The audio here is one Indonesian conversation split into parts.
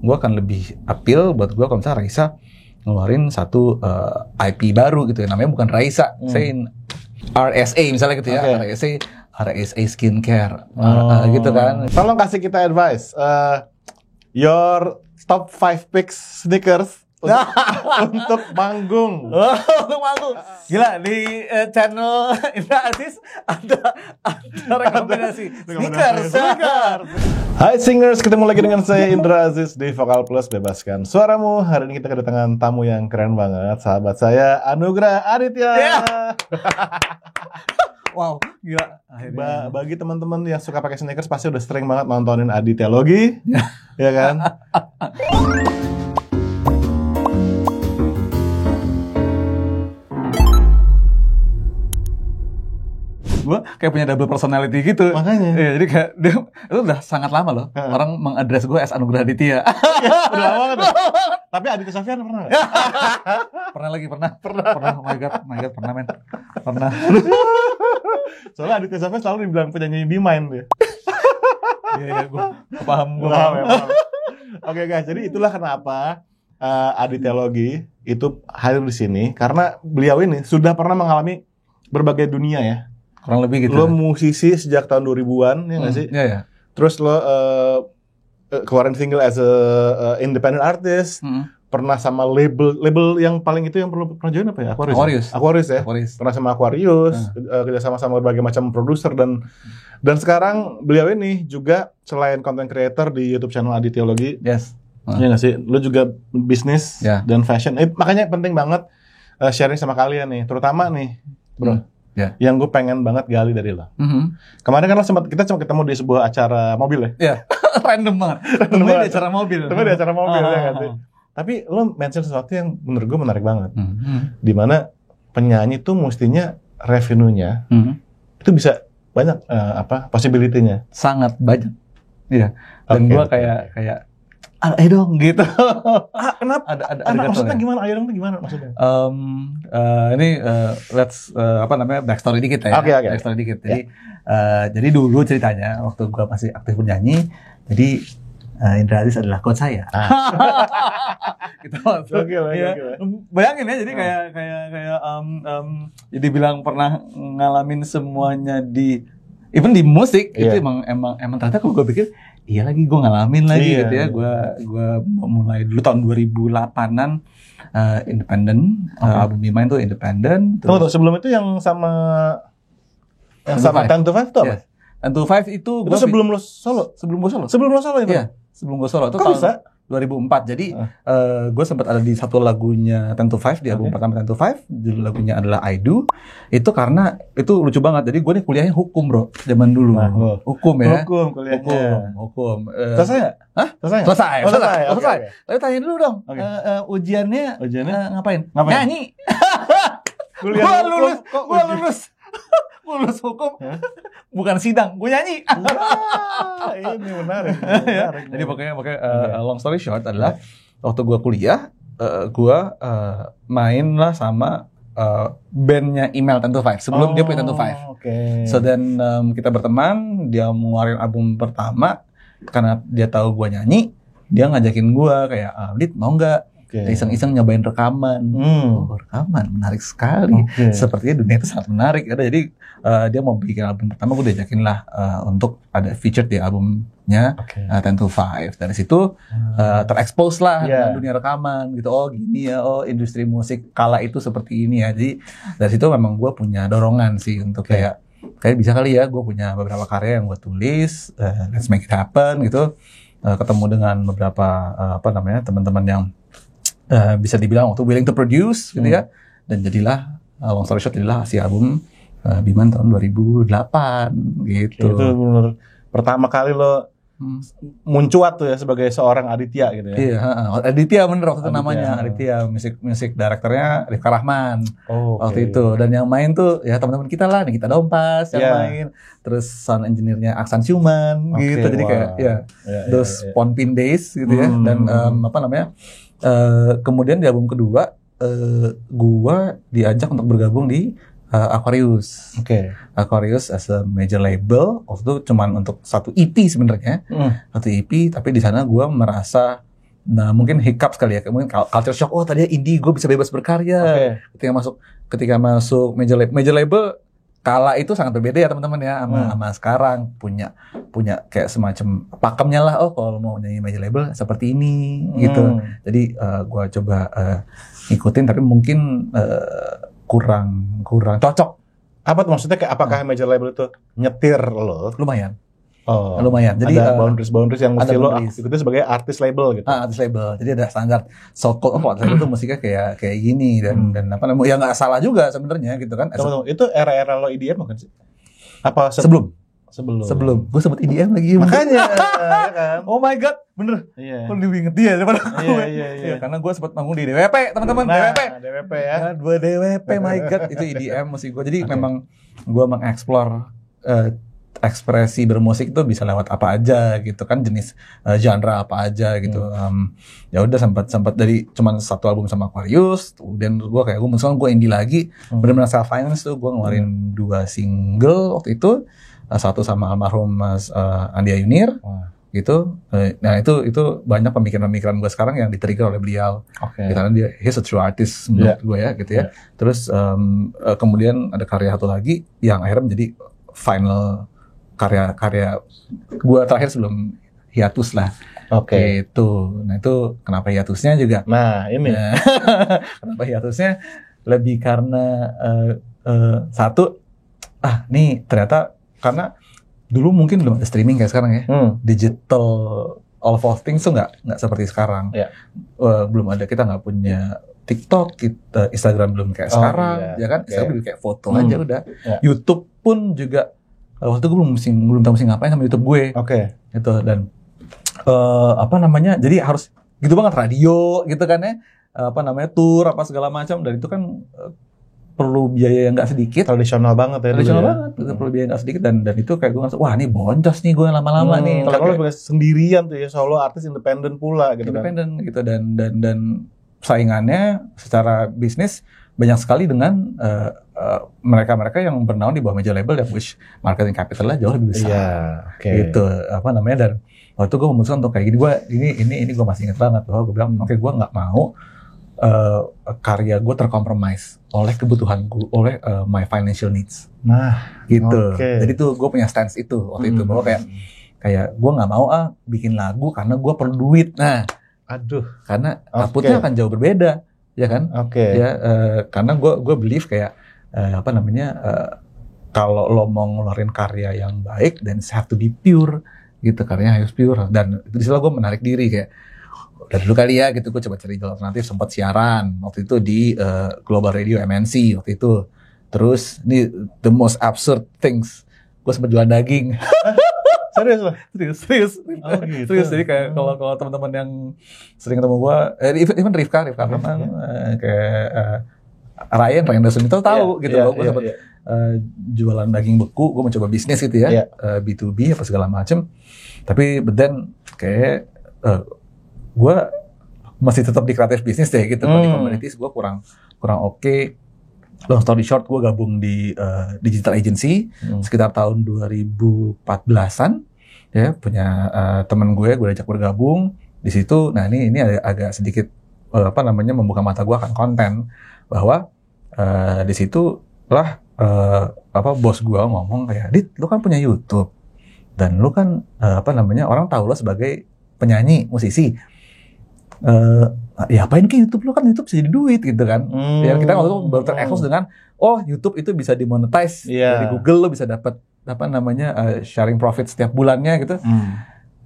gue akan lebih appeal buat gue kalau misalnya Raisa ngeluarin satu IP baru gitu ya, namanya bukan Raisa, saya RSA misalnya gitu ya, RSA Skincare, gitu kan. Tolong kasih kita advice, your top 5 picks sneakers untuk manggung. Untuk manggung. Gila, di channel Indra Aziz ada rekomendasi sneakers. Hai singers, ketemu lagi dengan saya Indra Aziz di Vokal Plus Bebaskan Suaramu. Hari ini kita kedatangan tamu yang keren banget, sahabat saya Anugrah Aditya. Wow, gila. Bagi teman-teman yang suka pakai sneakers pasti udah sering banget nontonin Aditya Logi, ya kan? Gue kayak punya double personality gitu. Makanya. Iya, jadi kayak dia itu udah sangat lama loh. Orang mengadres gue as Anugrah Aditya. Udah lama banget. Tapi Aditya Safyan pernah nggak? Pernah. Oh my god, pernah men. Pernah. Soalnya Aditya Safyan selalu dibilang penyanyi B-Mind dia. Iya, gue paham. Oke guys, jadi itulah kenapa Aditya Logi itu hadir di sini, karena beliau ini sudah pernah mengalami berbagai dunia ya. Kurang lebih gitu. Lo musisi sejak tahun 2000-an, ya nggak sih? Iya. Terus lo keluarin single as a independent artist. Pernah sama label yang paling itu yang pernah join apa ya? Aquarius ya. Pernah sama Aquarius, kerjasama sama berbagai macam produser dan sekarang beliau ini juga selain content creator di YouTube channel Aditya Logi. Yes. Iya nggak sih? Lo juga bisnis dan fashion. Makanya penting banget sharing sama kalian nih, terutama nih, bro. Yang gue pengen banget gali dari lo. Kemarin kan kita cuma ketemu di sebuah acara mobil ya. Iya. Random banget. Temunya di acara mobil. Ya kan sih. Tapi lo mention sesuatu yang menurut gue menarik banget. Dimana penyanyi tuh mestinya revenue-nya itu bisa banyak possibility-nya. Sangat banyak. Iya. Dan gue kayak ayo dong gitu. Kenapa? Ada maksudnya gimana? Ayo dong tuh gimana maksudnya? Ini let's backstory dikit ya. Oke. Backstory dikit. Jadi dulu ceritanya waktu gue masih aktif bernyanyi, jadi Indra Aziz adalah coach saya. Gitu. Bayangin ya, jadi kayak jadi bilang pernah ngalamin semuanya even di musik itu emang ternyata kalau gue pikir iya lagi gue ngalamin lagi gitu ya. Gue mulai dulu tahun 2008-an independen, album B-Mind tuh independen. Tunggu, sebelum itu yang sama 10 to 5 tuh apa? 10 to 5 itu sebelum lo solo? Sebelum lo solo itu? Iya, sebelum gue solo. Itu tahun bisa? 2004. Jadi gue sempat ada di satu lagunya 10 to 5 di album pertama 10 to 5. Judul lagunya adalah I Do. Itu karena itu lucu banget. Jadi gue nih kuliahnya hukum, bro, zaman dulu. Hukum ya. Hukum. Selesai nggak? Hah? Selesai. Tapi tanya dulu dong. Ujiannya ngapain? Nyanyi. Gue lulus hukum. Bukan sidang, gue nyanyi. Ini menarik. Jadi pokoknya long story short adalah waktu gue kuliah, gue main lah sama bandnya Email 10 to 5 sebelum dia punya 10 to 5. So then kita berteman, dia ngeluarin album pertama karena dia tahu gue nyanyi, dia ngajakin gue kayak, Dit mau nggak? Iseng-iseng nyobain rekaman. Rekaman menarik sekali. Sepertinya dunia itu sangat menarik. Jadi dia mau bikin album pertama, gue diajakin lah untuk ada featured di albumnya 10 to 5. Dari situ terekspos lah dengan dunia rekaman gitu. Oh gini ya, industri musik kala itu seperti ini ya. Jadi dari situ memang gue punya dorongan sih untuk kayak bisa kali ya gue punya beberapa karya yang gue tulis, let's make it happen gitu. Ketemu dengan beberapa teman-teman yang bisa dibilang waktu willing to produce gitu ya, dan jadilah long story short jadilah si album B-Mind tahun 2008 gitu. Itu benar pertama kali lo muncuat tuh ya sebagai seorang Aditya gitu ya. Iya, Aditya bener waktu itu namanya. Aditya, music directornya Rifka Rahman waktu itu, dan yang main tuh ya teman-teman kita lah, Nikita Dompas yang main, terus sound engineer-nya Aksan Syuman gitu. Jadi kayak those Ponpin days gitu ya. Dan kemudian di album kedua gua diajak untuk bergabung di Aquarius. Aquarius as a major label. Waktu itu cuman untuk satu EP sebenarnya. Satu EP, tapi di sana gua merasa Nah mungkin hiccups kali ya, mungkin culture shock. Oh tadinya indie gue bisa bebas berkarya. Ketika masuk major label, kala itu sangat berbeda ya teman-teman ya sama sekarang. Punya kayak semacam pakemnya lah. Oh kalau mau nyanyi major label seperti ini gitu. Jadi gue coba ngikutin, tapi mungkin kurang cocok. Apa tuh maksudnya, kayak apakah major label itu nyetir lo? Lumayan. Lumayan. Jadi ada boundaries yang mesti lo ikuti sebagai artis label gitu. Artis label. Jadi ada standar so-called artis label itu musiknya kayak gini dan apa namanya? Ya nggak salah juga sebenarnya gitu kan. Itu era-era lo EDM bukan sih? Apa sebelum? Gue sebut EDM lagi. Makanya ya kan? Oh my god, bener. Iya. Kok lebih inget dia daripada gue. Iya. Karena gue sempat manggung di DWP, teman-teman. DWP ya. Dua DWP, my god, itu EDM musik gue. Jadi memang gue mengeksplor ekspresi bermusik itu bisa lewat apa aja gitu kan, jenis genre apa aja gitu. Ya udah sempat dari cuman satu album sama Aquarius, kemudian gue indie lagi, benar-benar self finance tuh. Gue ngeluarin 2 single waktu itu, satu sama almarhum Mas Andi Ayunir gitu. Nah itu banyak pemikiran gue sekarang yang di-trigger oleh beliau. Karena he's a true artist menurut gue ya gitu ya. Terus kemudian ada karya satu lagi yang akhirnya menjadi final karya gue terakhir sebelum hiatus lah. Itu. Nah itu kenapa hiatusnya juga. Nah ini. Kenapa hiatusnya lebih karena satu, nih ternyata karena dulu mungkin belum ada streaming kayak sekarang ya. Digital all of things tuh nggak seperti sekarang. Belum ada, kita nggak punya TikTok, Instagram belum kayak sekarang, ya kan? Instagram kayak foto aja udah. YouTube pun juga waktu itu gue belum tahu mesti ngapain sama YouTube gue. Gitu. Dan jadi harus gitu banget, radio gitu kan ya. Tour apa segala macam, dan itu kan perlu biaya yang nggak sedikit. Tradisional banget ya. Itu perlu biaya nggak sedikit, dan itu kayak gue ngerasa, wah ini boncos nih gue lama-lama nih. Kalau lo sendirian tuh ya, solo artis independen pula gitu kan. Independen gitu, dan saingannya secara bisnis banyak sekali dengan mereka-mereka yang bernaung di bawah major label, yang which marketing capitalnya jauh lebih besar. Gitu dan waktu itu gue memutuskan untuk kayak gini. Ini gue masih ingat banget bahwa gue bilang gue nggak mau karya gue terkompromis oleh kebutuhan gue, oleh my financial needs. Gitu. Jadi tuh gue punya stance itu waktu itu, bahwa kayak gue nggak mau bikin lagu karena gue perlu duit. Karena outputnya akan jauh berbeda, ya kan? Karena gue believe kayak kalau lo mau ngeluarin karya yang baik, then it have to be pure gitu, karyanya harus pure. Dan di situ gue menarik diri kayak, udah dulu kali ya gitu, gue coba cari jalan alternatif. Sempat siaran waktu itu di Global Radio MNC waktu itu. Terus ini the most absurd things, gue sempat jualan daging. Serius loh? Serius. Serius. Jadi kayak kalau teman-teman yang sering ketemu gue, even Rifka memang kayak Ryan Dasun itu tahu gitu. Gue sempat jualan daging beku, gue mencoba bisnis gitu ya, B2B apa segala macem. Tapi but then kayak gue masih tetap di kreatif bisnis deh gitu. Di communities gue kurang oke. Long story short, gue gabung di digital agency sekitar tahun 2014-an. Ya, punya teman gue ajak bergabung di situ. Nah ini agak sedikit membuka mata gue akan konten, bahwa di situ lah bos gue ngomong kayak, Dit, lu kan punya YouTube dan lu kan orang tahu lo sebagai penyanyi, musisi. Ya apain ke YouTube, lu kan YouTube bisa jadi duit gitu kan. Ya kita waktu itu baru terekspos dengan YouTube itu bisa dimonetize dari Google, lo bisa dapat sharing profit setiap bulannya gitu.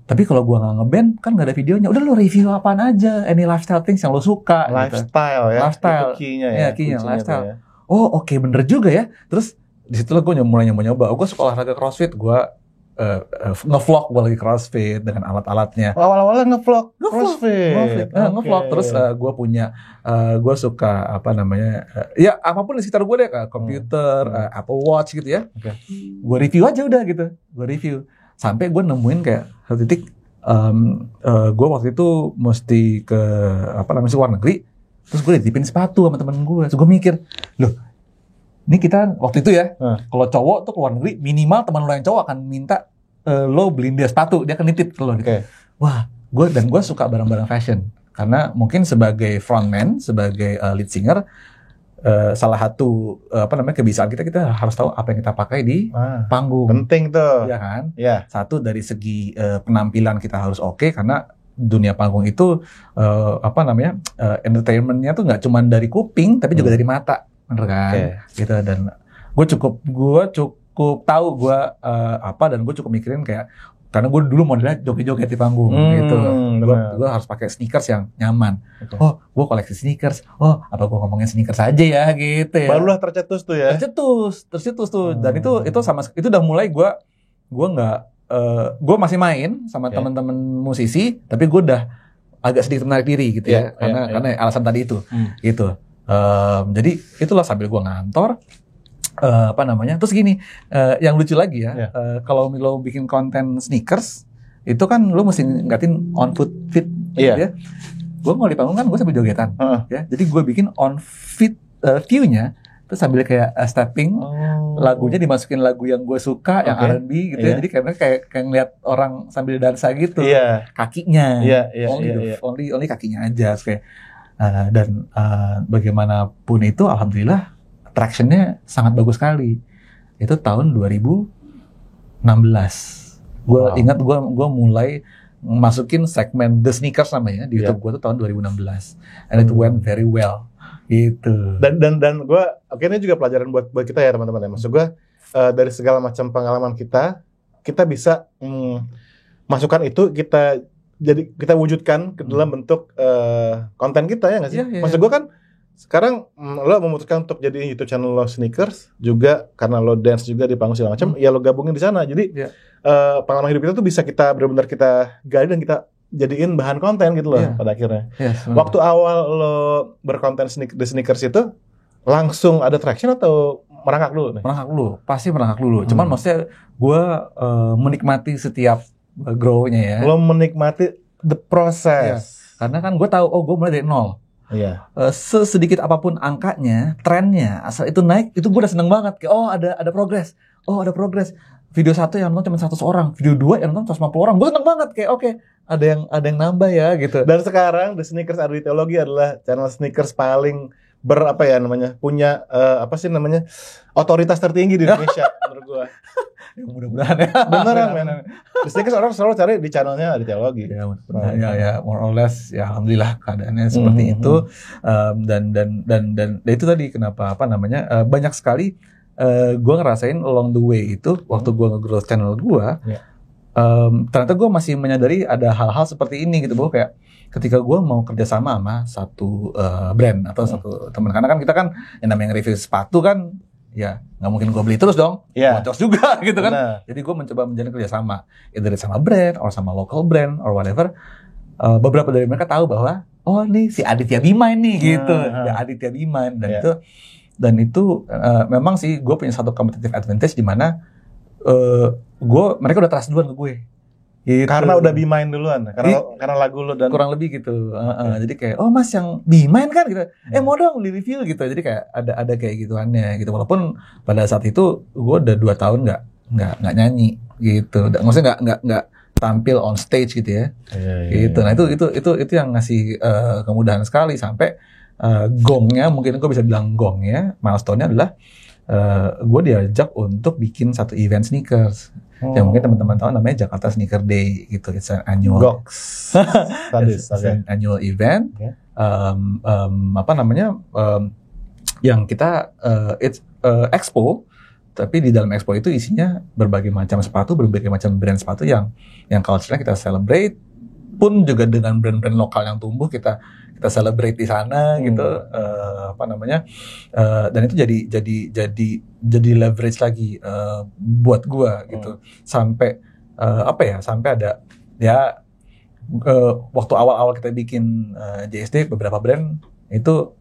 Tapi kalau gua nggak ngeband kan nggak ada videonya, udah lo review apaan aja, any lifestyle things yang lo suka. Lifestyle gitu. Lifestyle key-nya lifestyle. Oke, bener juga ya. Terus di situ gue mulai nyoba. Gue suka olahraga CrossFit, gue nge-vlog gue lagi CrossFit dengan alat-alatnya. Awal-awalnya nge-vlog CrossFit. Nge-vlog. Terus gue punya, gue suka ya apapun di sekitar gue deh, komputer, Apple Watch gitu ya. Gue review aja udah gitu. Gue review sampai gue nemuin kayak satu titik, gue waktu itu mesti ke luar negeri. Terus gue dititipin sepatu sama temen gue. Terus gue mikir, loh, ini kita waktu itu ya, kalau cowok tuh keluar negeri, minimal teman lo yang cowok akan minta lo beliin dia sepatu, dia akan nitip ke lo. Wah, gue suka barang-barang fashion karena mungkin sebagai frontman, sebagai lead singer, salah satu kebiasaan kita harus tahu apa yang kita pakai di panggung. Penting tuh. Ya kan? Yeah. Satu dari segi penampilan kita harus oke, karena dunia panggung itu entertainmentnya tuh nggak cuma dari kuping tapi juga dari mata, bener kan? Gitu. Dan gue cukup tahu gue dan gue cukup mikirin kayak, karena gue dulu modelnya joget-joget di panggung gitu. Gue harus pakai sneakers yang nyaman. Oh, gue koleksi sneakers. Oh, apa gue ngomongin sneakers aja ya gitu ya. Barulah tercetus tuh ya. Tercetus tuh. Dan itu udah mulai gue nggak, gue masih main sama teman-teman musisi, tapi gue udah agak sedikit menarik diri gitu ya. Karena alasan tadi itu gitu. Jadi itulah sambil gue ngantor. Terus gini, yang lucu lagi ya, kalau lo bikin konten sneakers, itu kan lo mesti ngeliatin on foot fit, ya. Gue mau di panggung kan, gue sambil jogetan, ya. Jadi gue bikin on fit view-nya, terus sambil kayak stepping, lagunya dimasukin lagu yang gue suka, yang R&B gitu ya. Jadi kayak ngeliat orang sambil dansa gitu, kakinya, only kakinya aja, kayak dan bagaimanapun itu, alhamdulillah. Traction-nya sangat bagus sekali. Itu tahun 2016. Gue ingat gue mulai masukin segmen The Sneakers namanya di YouTube gue tuh tahun 2016. And it went very well. Gitu. Dan gue ini juga pelajaran buat kita ya teman-teman ya. Maksud gue dari segala macam pengalaman kita bisa masukkan itu kita wujudkan ke dalam bentuk konten kita ya nggak sih? Maksud gue kan sekarang lo memutuskan untuk jadi YouTube channel lo sneakers juga karena lo dance juga di panggung segala macam, ya lo gabungin di sana. Jadi pengalaman hidup kita tuh bisa kita benar-benar kita gali dan kita jadiin bahan konten gitu loh pada akhirnya. Waktu awal lo berkonten di sneakers itu langsung ada traction atau merangkak dulu? Merangkak dulu, pasti merangkak dulu. Cuman maksudnya gue menikmati setiap grow-nya ya. Lo menikmati the process. Karena kan gue tahu, gue mulai dari nol. Sesedikit apapun angkanya, trennya, asal itu naik, itu gue udah seneng banget. Kayak ada progres. Ada progres. Video 1 yang nonton cuma 100 orang, video 2 yang nonton 150 orang. Gue seneng banget kayak ada yang nambah ya gitu. Dan sekarang The Sneakers Adu Teologi adalah channel sneakers paling punya otoritas tertinggi di Indonesia menurut gue. Mudah-mudahan ya. Beneran men. The Sneakers orang selalu cari di channelnya Adu Teologi. Ya, more or less ya alhamdulillah keadaannya seperti itu. Dan itu tadi kenapa banyak sekali gue ngerasain along the way itu waktu gue nge-growth channel gue. Ternyata gue masih menyadari ada hal-hal seperti ini gitu, bahwa kayak ketika gue mau kerjasama sama satu brand atau satu teman, karena kan kita kan yang namanya review sepatu kan ya nggak mungkin gue beli terus dong, ngocos juga gitu kan. Jadi gue mencoba menjalin kerjasama, either sama brand or sama local brand or whatever. Beberapa dari mereka tahu bahwa ini si Aditya Bima ini gitu, ya Aditya Bima, dan itu memang sih gue punya satu competitive advantage di mana mereka udah trust duluan ke gue. Gitu. Karena udah Bimain duluan, karena lagu lo dan kurang lebih gitu. Jadi kayak mas yang Bimain kan gitu. Mau dong di review gitu. Jadi kayak ada kayak gituannya gitu. Walaupun pada saat itu gue udah 2 tahun nggak nyanyi gitu. Maksudnya nggak tampil on stage gitu ya. Gitu. Nah itu yang ngasih kemudahan sekali sampai gongnya, mungkin gue bisa bilang gongnya, milestone-nya adalah gue diajak untuk bikin satu event sneakers. Yang mungkin teman-teman tahu namanya Jakarta Sneaker Day gitu. It's an annual annual event. Yang kita it's expo, tapi di dalam expo itu isinya berbagai macam sepatu, berbagai macam brand sepatu yang culture-nya kita celebrate, pun juga dengan brand-brand lokal yang tumbuh kita celebrate di sana gitu. Dan itu jadi leverage lagi buat gua gitu. Sampai sampai ada ya waktu awal-awal kita bikin JSD, beberapa brand itu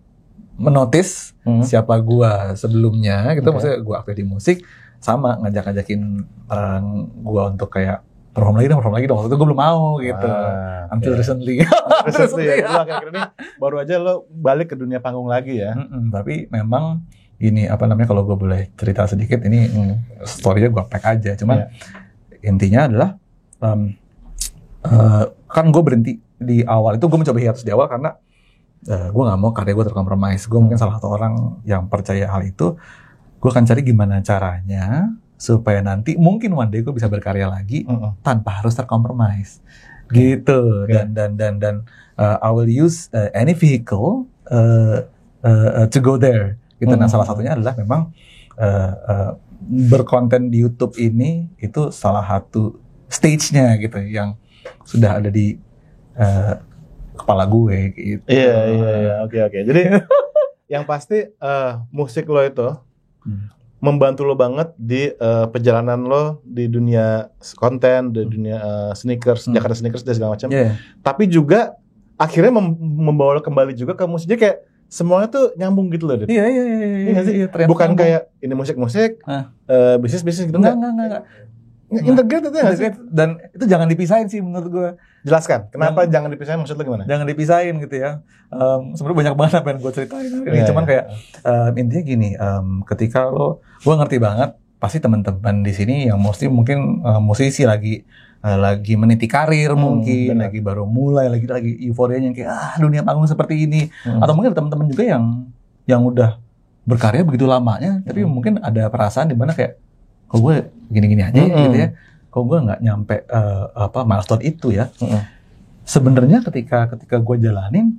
menotis siapa gua sebelumnya gitu. Maksudnya gua aktif di musik, sama ngajakin gua untuk kayak perform lagi dong. Waktu itu gue belum mau gitu. Until recently. Lo akhir-akhir ini baru aja lo balik ke dunia panggung lagi ya. Tapi memang ini kalau gue boleh cerita sedikit, ini story-nya gue pack aja. Cuman intinya adalah kan gue berhenti di awal itu, gue mencoba hiatus di awal karena gue nggak mau karya gue terkompromis. Gue mungkin salah satu orang yang percaya hal itu. Gue akan cari gimana caranya supaya nanti mungkin one day gue bisa berkarya lagi tanpa harus terkompromis gitu. Dan I will use any vehicle to go there gitu. Nah, salah satunya adalah memang berkonten di YouTube ini itu salah satu stage-nya gitu yang sudah ada di kepala gue gitu. Iya. Oke. Jadi yang pasti musik lo itu membantu lo banget di perjalanan lo di dunia konten, di dunia sneakers, Jakarta Sneakers dan segala macam. Tapi juga akhirnya membawa lo kembali juga ke musik. Jadi kayak semuanya tuh nyambung gitu loh. Iya. Bukan kayak ini musik, bisnis gitu. Enggak. Integrate itu ya nggak sih? Dan itu jangan dipisahin sih menurut gue. Jelaskan, kenapa jangan dipisahin, maksud lo gimana? Jangan dipisahin gitu ya. Sebenarnya banyak banget apa yang gue ceritain ini. Cuman kayak intinya gini, ketika gue ngerti banget, pasti teman-teman di sini yang mungkin musisi lagi meniti karir mungkin, lagi baru mulai, lagi euforianya kayak dunia panggung seperti ini. Atau mungkin ada teman-teman juga yang udah berkarya begitu lamanya, tapi mungkin ada perasaan di mana kayak kok gue gini-gini aja gitu ya, kok gue nggak nyampe milestone itu ya. Sebenarnya ketika gue jalanin,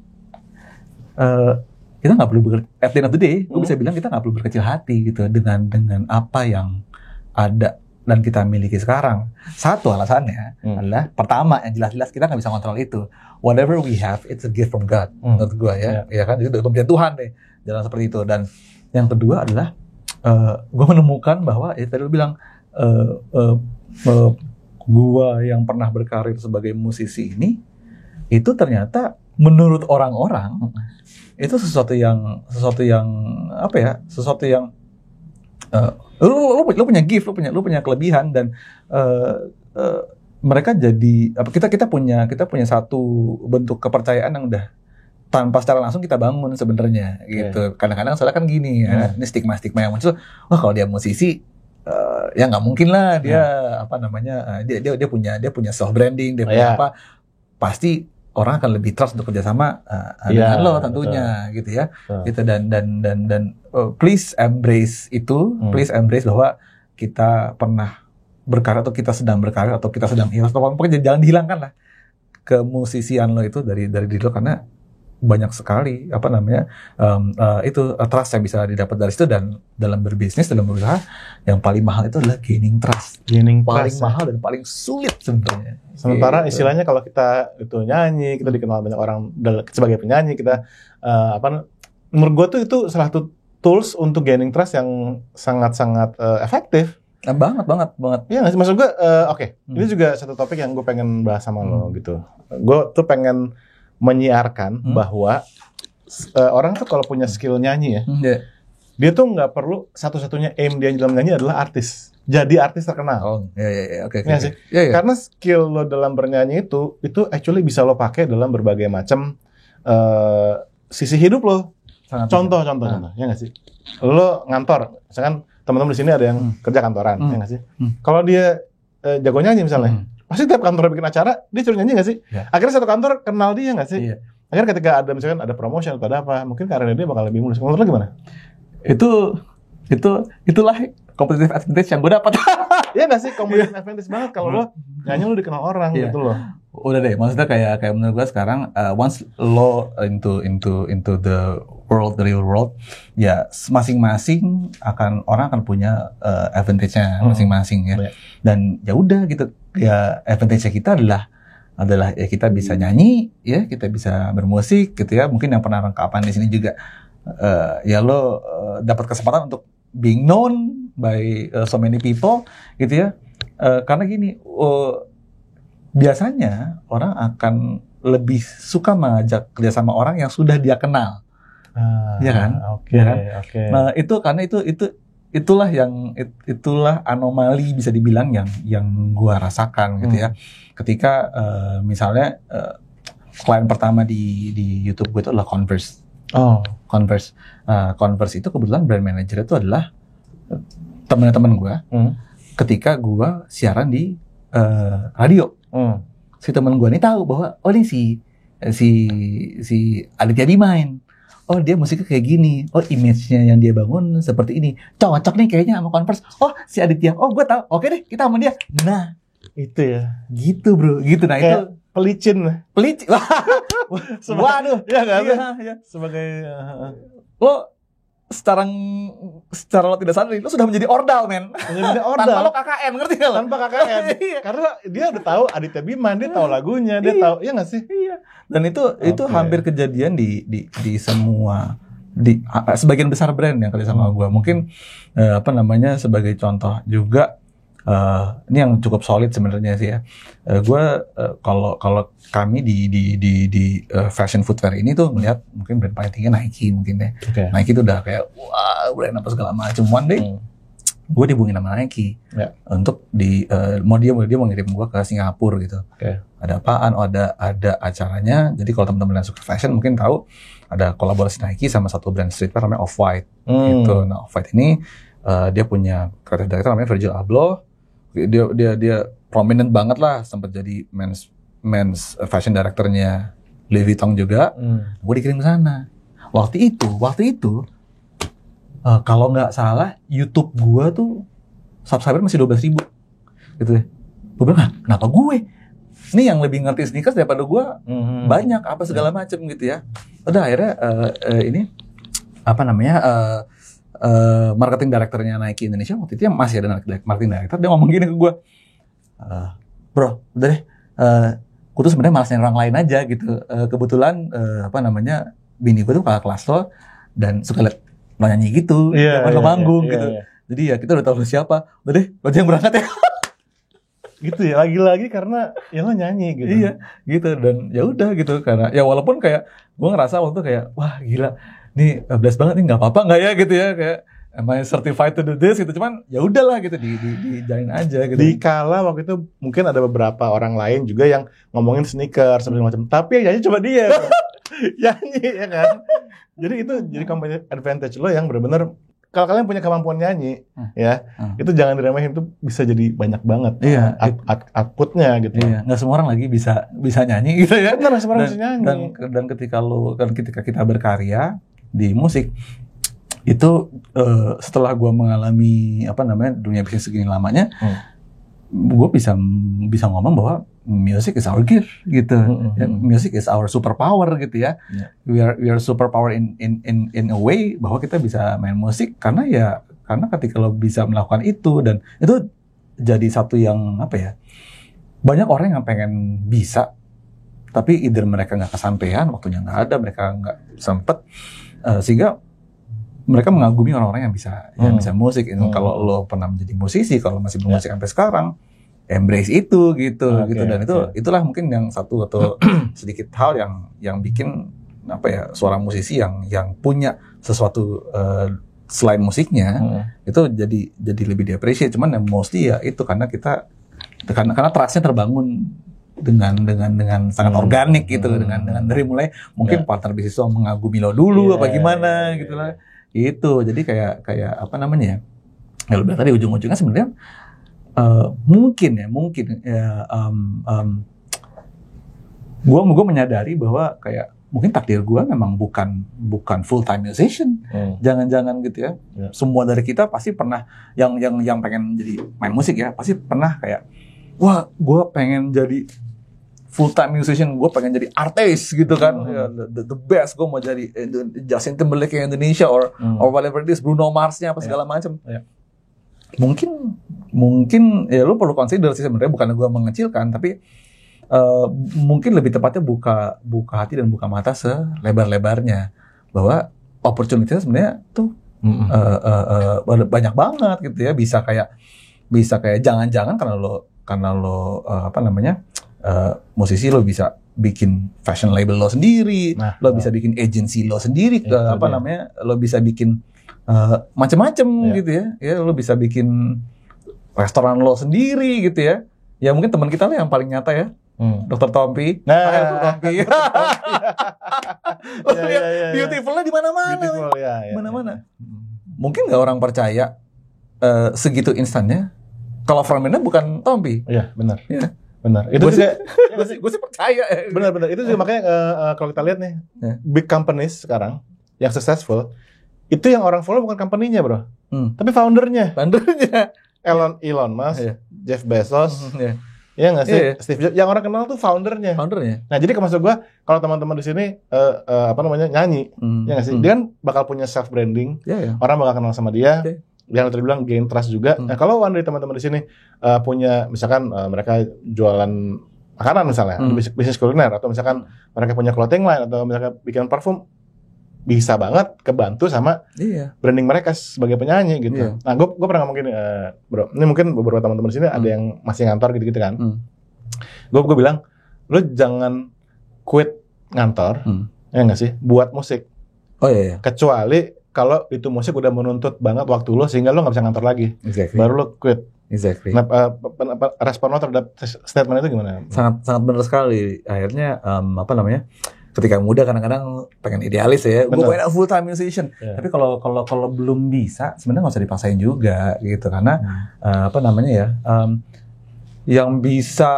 kita nggak perlu at the end of the day, gue bisa bilang kita nggak perlu berkecil hati gitu dengan apa yang ada dan kita miliki sekarang. Satu alasannya adalah pertama yang jelas-jelas kita nggak bisa kontrol itu. Whatever we have, it's a gift from God menurut gue ya kan, itu pemberian Tuhan deh jalan seperti itu. Dan yang kedua adalah gue menemukan bahwa tadi lu bilang gue yang pernah berkarir sebagai musisi ini itu ternyata menurut orang-orang itu sesuatu yang apa ya, sesuatu yang lu punya gift, lu punya kelebihan, dan mereka jadi kita punya satu bentuk kepercayaan yang udah tanpa secara langsung kita bangun sebenarnya gitu. Kadang-kadang soalnya kan gini ya, ini stigma yang muncul, wah kalau dia musisi ya nggak mungkin lah dia dia punya self branding, dia punya apa, pasti orang akan lebih trust untuk kerjasama dengan lo tentunya gitu ya. Gitu dan please embrace itu, please embrace bahwa kita pernah berkarya atau kita sedang berkarya atau kita sedang hilang, pokoknya jangan dihilangkan lah kemusisian lo itu dari diri lo, karena banyak sekali itu trust yang bisa didapat dari situ. Dan dalam berbisnis, dalam berusaha, yang paling mahal itu adalah gaining trust. Paling mahal dan paling sulit sebenarnya. Sementara istilahnya kalau kita itu nyanyi, kita dikenal banyak orang sebagai penyanyi, kita menurut gue tuh itu salah satu tools untuk gaining trust yang sangat-sangat efektif. Banget. Iya nggak sih, maksud gue ini juga satu topik yang gue pengen bahas sama lo gitu. Gue tuh pengen menyiarkan bahwa orang tuh kalau punya skill nyanyi ya, dia tuh nggak perlu satu-satunya aim dia dalam nyanyi adalah artis. Jadi artis terkenal. Oke. Karena skill lo dalam bernyanyi itu actually bisa lo pakai dalam berbagai macam sisi hidup lo. Contoh, ya nggak sih? Lo ngantor, misalkan teman-teman di sini ada yang kerja kantoran, ya nggak sih? Kalau dia jago nyanyi misalnya, pasti tiap kantor bikin acara, dia suruh nyanyi nggak sih? Akhirnya satu kantor kenal dia nggak sih? Akhirnya ketika ada misalkan ada promotion atau ada apa, mungkin karirnya dia bakal lebih mulus. Menurut lo gimana? Itulah competitive advantage yang gue dapat. Iya nggak sih, competitive advantage banget kalau lo nyanyi lo dikenal orang gitu loh. Udah deh, maksudnya kayak menurut gue sekarang once lo into the real world, ya masing-masing orang akan punya advantage-nya masing-masing ya. Dan ya udah gitu, ya advantage-nya kita adalah ya kita bisa nyanyi, ya kita bisa bermusik gitu ya. Mungkin yang pernah rekapan di sini juga ya lo dapat kesempatan untuk being known by so many people gitu ya. Karena gini, biasanya orang akan lebih suka mengajak kerjasama orang yang sudah dia kenal. Ya kan? Oke. Nah, itulah anomali bisa dibilang yang gua rasakan gitu ya. Ketika misalnya klien pertama di YouTube gue itu adalah Converse. Converse itu kebetulan brand manager itu adalah teman-teman gue. Ketika gue siaran di radio. si teman gue nih tahu bahwa oh ini si Aditya Bimain. Oh dia musiknya kayak gini. Oh image-nya yang dia bangun seperti ini. Cocok nih kayaknya sama Converse. Oh si Aditya. Oh gue tahu. Oke deh kita sama dia. Nah itu ya. Gitu bro. Gitu nah kayak itu pelicin. Waduh. Ya kan? Iya. Sebagai lo secara lo tidak sadar lo sudah menjadi ordal men. Menjadi ordal. Tanpa lo KKN ngerti gak lo? Tanpa KKN. Karena dia udah tahu Aditya Biman, dia tahu lagunya, dia tahu ya nggak sih? Iya. Dan itu hampir kejadian di semua di sebagian besar brand yang kerja sama gue. Mungkin sebagai contoh juga ini yang cukup solid sebenarnya sih ya. Kalau kami di fashion footwear ini tuh melihat mungkin brand paling tinggi Nike mungkin ya. Okay. Nike itu udah kayak wah brand apa segala macam. One day gue dihubungin sama Nike untuk dia mau ngirim gue ke Singapura gitu. Okay. Ada apaan? Oh ada acaranya. Jadi kalau teman-teman yang suka fashion mungkin tahu ada kolaborasi Nike sama satu brand streetwear namanya Off-White. Gitu. Nah Off-White ini dia punya creative director namanya Virgil Abloh. Dia prominent banget lah, sempat jadi men's fashion directornya Louis Vuitton juga. Gue dikirim ke sana. Waktu itu kalau nggak salah YouTube gue tuh subscriber masih 12.000 gitu ya. Gue bilang kenapa gue? Ini yang lebih ngerti sneakers daripada gue banyak apa segala macem gitu ya. Udah akhirnya marketing directornya Nike Indonesia waktu itu yang masih ada marketing director, dia ngomong gini ke gue, bro udah deh, gue tuh sebenarnya malas nyari orang lain aja gitu. Kebetulan bini gue tuh kakak kelas lo dan suka liat lo nyanyi gitu, lo manggung gitu. Jadi ya kita udah tahu siapa. Udah deh, lo aja yang berangkat ya. Gitu ya, lagi-lagi karena ya lo nyanyi gitu. Iya, gitu dan ya udah gitu karena ya walaupun kayak gue ngerasa waktu kayak wah gila, nih blessed banget nih nggak apa-apa nggak ya gitu ya kayak am I certified to do this gitu, cuman ya udahlah gitu dijalin aja gitu. Di kala waktu itu mungkin ada beberapa orang lain juga yang ngomongin sneakers segala macam, tapi yang nyanyi cuma dia. Nyanyi ya kan. Jadi itu jadi competitive advantage lo yang benar-benar kalau kalian punya kemampuan nyanyi itu jangan diremehin, itu bisa jadi banyak banget outputnya gitu. Iya, nggak semua orang lagi bisa nyanyi gitu ya. Benar, semua orang bisa nyanyi. Dan ketika kita berkarya di musik itu setelah gue mengalami dunia bisnis segini lamanya, gue bisa ngomong bahwa music is our gear gitu. Music is our superpower gitu ya. We are superpower in a way bahwa kita bisa main musik karena ketika lo bisa melakukan itu, dan itu jadi satu yang banyak orang yang pengen bisa tapi either mereka nggak kesampaian, waktunya nggak ada, mereka nggak sempet, sehingga mereka mengagumi orang-orang yang bisa musik. Kalau lo pernah menjadi musisi, kalau masih bermusik sampai sekarang, embrace itu gitu. Dan itulah mungkin yang satu atau sedikit hal yang bikin suara musisi yang punya sesuatu selain musiknya itu jadi lebih di-appreciate. Cuman yang mostly ya itu karena trust-nya terbangun dengan sangat organik gitu, dengan dari mulai mungkin partner bisnis lo mengagumi lo dulu apa gimana gitu lah. Itu jadi kayak ya lo bilang tadi ujung-ujungnya sebenarnya mungkin gue menyadari bahwa kayak mungkin takdir gue memang bukan full time musician. Jangan-jangan gitu ya. Semua dari kita pasti pernah yang pengen jadi main musik ya, pasti pernah kayak wah gue pengen jadi full time musician, gue pengen jadi artis gitu kan, the best, gue mau jadi Justin Timberlake Indonesia or whatever it is, Bruno Mars-nya apa segala macam. Mungkin ya lu perlu consider sih sebenarnya, bukan gue mengecilkan, tapi mungkin lebih tepatnya buka hati dan buka mata selebar-lebarnya bahwa opportunity sebenarnya tuh banyak banget gitu ya. Bisa kayak jangan-jangan karena lo musisi, lo bisa bikin fashion label lo sendiri, lo bisa bikin agency lo sendiri, lo bisa bikin macam-macam gitu ya, lo bisa bikin restoran lo sendiri gitu ya. Ya mungkin teman kita lah yang paling nyata ya, Dr. Tompi. Dr. Tompi. Beautifulnya di mana-mana. Mungkin nggak orang percaya segitu instannya kalau frontman-nya bukan Tompi. Iya, benar. Ya. Benar. Itu juga gue sih percaya. Benar. Itu juga makanya kalau kita lihat nih, big companies sekarang yang successful, itu yang orang follow bukan company-nya, bro. Tapi foundernya. Elon Musk, Jeff Bezos. Iya nggak sih? Steve Jobs. Yang orang kenal tuh foundernya. Nah, jadi maksud gue, kalau teman-teman di sini nyanyi, ya nggak sih? Dia kan bakal punya self branding. Orang bakal kenal sama dia. Yang tadi bilang gain trust juga. Nah, kalau one day teman-teman di sini punya, misalkan mereka jualan makanan misalnya, bisnis kuliner, atau misalkan mereka punya clothing line, atau misalkan bikin parfum, bisa banget kebantu sama branding mereka sebagai penyanyi gitu. Nah, gue pernah ngomong gini, bro, ini mungkin beberapa teman-teman di sini ada yang masih ngantor gitu-gitu kan. Gue bilang, lu jangan quit ngantor, ya nggak sih, buat musik. Kecuali kalau itu musik udah menuntut banget waktu lo sehingga lo nggak bisa ngantor lagi, baru lo quit. Nah, respon lo terhadap statement itu gimana? Sangat benar sekali. Akhirnya ketika muda kadang-kadang pengen idealis ya, gue pengen full time musician. Tapi kalau belum bisa, sebenarnya nggak usah dipaksain juga gitu, karena yang bisa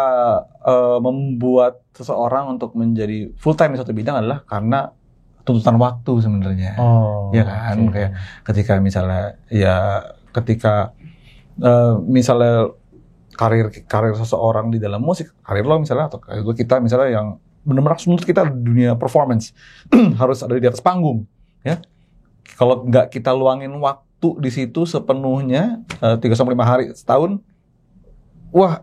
membuat seseorang untuk menjadi full time di suatu bidang adalah karena tuntutan waktu sebenarnya. Ya kan, kayak ketika misalnya karir seseorang di dalam musik, karir lo misalnya, atau karir kita misalnya yang benar-benar menuntut kita dunia performance, harus ada di atas panggung, ya. Kalau nggak kita luangin waktu di situ sepenuhnya 3-5 hari setahun, wah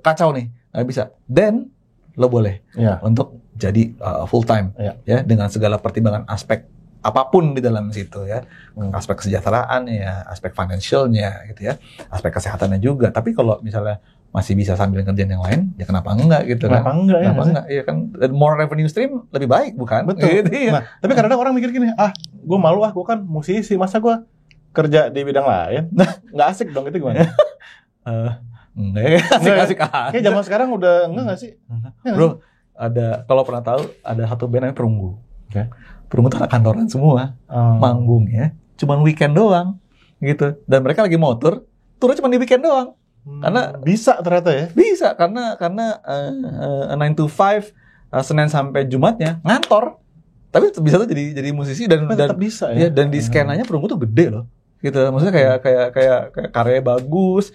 kacau nih, nggak bisa. Then lo boleh untuk jadi full time, ya, dengan segala pertimbangan aspek apapun di dalam situ, ya, aspek kesejahteraan, ya, aspek financialnya, gitu ya, aspek kesehatannya juga. Tapi kalau misalnya masih bisa sambil ngerjain yang lain, ya kenapa enggak gitu kan? Kenapa enggak? Ya kan, more revenue stream lebih baik, bukan? Betul. Gitu, ya. Nah, tapi kadang-kadang orang mikir gini, gue malu gue kan musisi, masa gue kerja di bidang lain? Nggak asik dong, itu gimana? Asik-asik aja. Kayak zaman sekarang udah enggak sih? Bro, kalau pernah tahu, ada satu band namanya Perunggu. Perunggu itu anak kantoran semua, manggung ya, cuman weekend doang, gitu. Dan mereka lagi mau turnya cuma di weekend doang. Karena bisa ternyata ya. Bisa karena 9 to 5 Senin sampai Jumatnya ngantor. Tapi bisa tuh jadi musisi dan bisa ya. Dan di skenanya Perunggu tuh gede loh. Gitu. Maksudnya kayak karya bagus,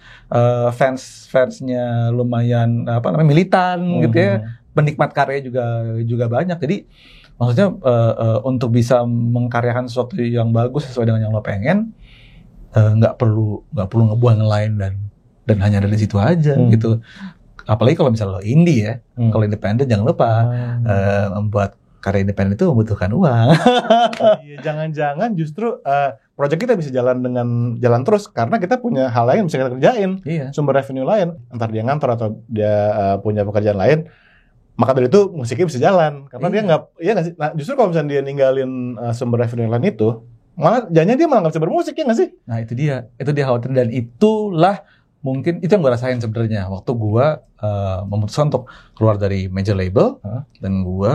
fansnya lumayan militan gitu ya. Penikmat karya juga banyak. Jadi maksudnya untuk bisa mengkaryakan sesuatu yang bagus sesuai dengan yang lo pengen, nggak perlu ngebuang yang lain dan hanya dari situ aja gitu. Apalagi kalau misalnya lo indie ya, kalau independen jangan lupa membuat karya independen itu membutuhkan uang. Jangan-jangan justru proyek kita bisa jalan terus karena kita punya hal lain yang bisa kita kerjain, sumber revenue lain, entar dia ngantor atau dia punya pekerjaan lain, maka dari itu musiknya bisa jalan karena dia nggak sih. Nah, justru kalau misalnya dia ninggalin sumber revenue lain itu, malah jadinya dia malah nggak bisa bermusik, ya nggak sih? Nah, itu dia khawatir, dan itulah mungkin itu yang gue rasain sebenarnya waktu gue memutuskan untuk keluar dari major label, dan gue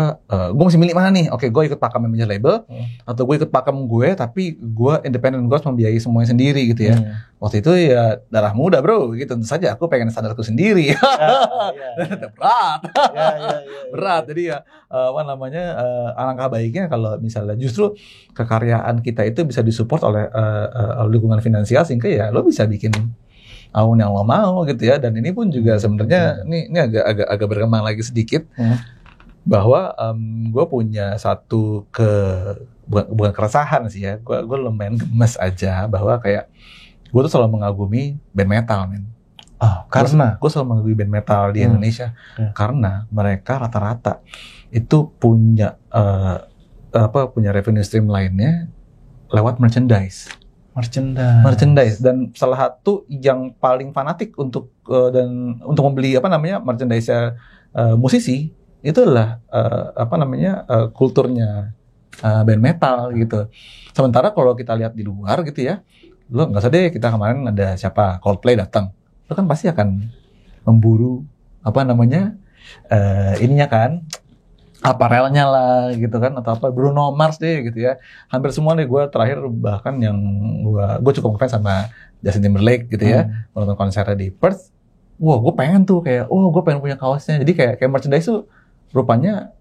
masih milih mana nih? Oke, gue ikut pakem major label atau gue ikut pakem gue tapi gue independent, gue harus membiayai semuanya sendiri gitu ya. Waktu itu ya darah muda bro, gitu. Tentu saja aku pengen standarku sendiri. Berat. Jadi ya alangkah baiknya kalau misalnya justru kekaryaan kita itu bisa disupport oleh dukungan finansial, sehingga ya lo bisa bikin yang lo mau gitu ya. Dan ini pun juga sebenarnya ini agak berkembang lagi sedikit, bahwa gue punya satu bukan keresahan sih ya, gue lumayan gemes aja bahwa kayak gue tuh selalu mengagumi band metal, men. Karena gue selalu mengagumi band metal di Indonesia karena mereka rata-rata itu punya punya revenue stream lainnya lewat merchandise, dan salah satu yang paling fanatik untuk membeli merchandise musisi itu adalah kulturnya band metal gitu. Sementara kalau kita lihat di luar gitu ya, lo nggak usah deh, kita kemarin ada siapa, Coldplay datang, lo kan pasti akan memburu ininya kan, aparelnya lah gitu kan, atau Bruno Mars deh gitu ya. Hampir semua nih, gue terakhir bahkan yang gue cukup ngefans sama Justin Timberlake gitu ya, nonton konsernya di Perth, wah gue pengen tuh kayak, gue pengen punya kaosnya. Jadi kayak merchandise tuh rupanya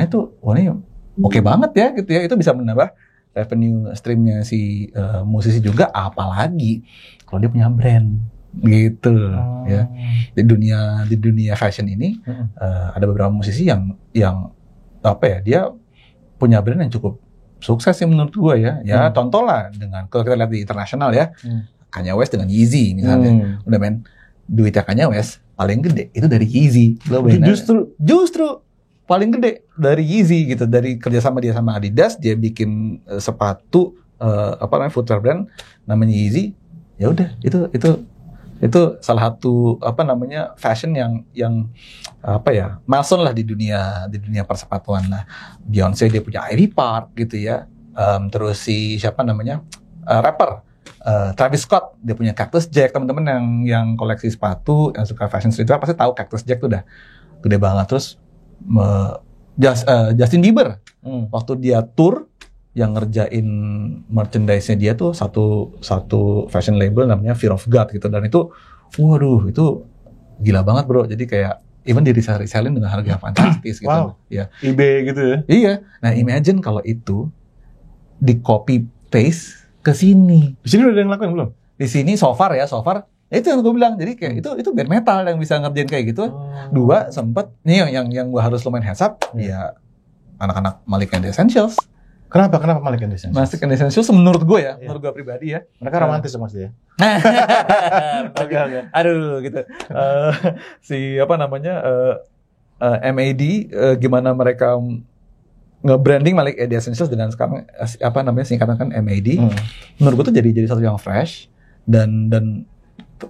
tuh, wah ini oke banget ya gitu ya. Itu bisa menambah revenue streamnya si musisi juga, apalagi kalau dia punya brand gitu ya. Di dunia fashion ini ada beberapa musisi yang apa ya, dia punya brand yang cukup sukses sih menurut gue ya. Ya contoh lah dengan kalau kita lihat di internasional ya, Kanye West dengan Yeezy misalnya. Udah men, duitnya Kanye West paling gede itu dari Yeezy. Justru paling gede dari Yeezy gitu, dari kerjasama dia sama Adidas, dia bikin sepatu footwear brand namanya Yeezy. Ya udah, itu salah satu fashion yang milestone lah di dunia persepatuan lah. Beyonce dia punya Ivy Park gitu ya. Terus si rapper Travis Scott dia punya Cactus Jack. Teman-teman yang koleksi sepatu, yang suka fashion streetwear pasti tahu Cactus Jack tuh udah gede banget. Terus Justin Bieber waktu dia tour yang ngerjain merchandise-nya dia tuh satu fashion label namanya Fear of God gitu, dan itu waduh itu gila banget bro. Jadi kayak even di resellin dengan harga fantastis gitu. Wow. Ya. eBay gitu ya. Iya. Nah, imagine kalau itu di copy paste ke sini. Di sini udah ada yang lakuin belum? Di sini so far itu yang gue bilang. Jadi kayak itu band metal yang bisa ngerjain kayak gitu. Dua sempet nih yang gue harus lumayan heads up ya, anak-anak Malik and the Essentials. Kenapa Malik and the Essentials? Malik and the Essentials menurut gue ya, menurut gue pribadi ya. Mereka romantis sama dia. Okay. Aduh gitu. MAD gimana mereka nge-branding Malik and the Essentials dengan sekarang singkatan kan MAD. Menurut gue tuh jadi satu yang fresh, dan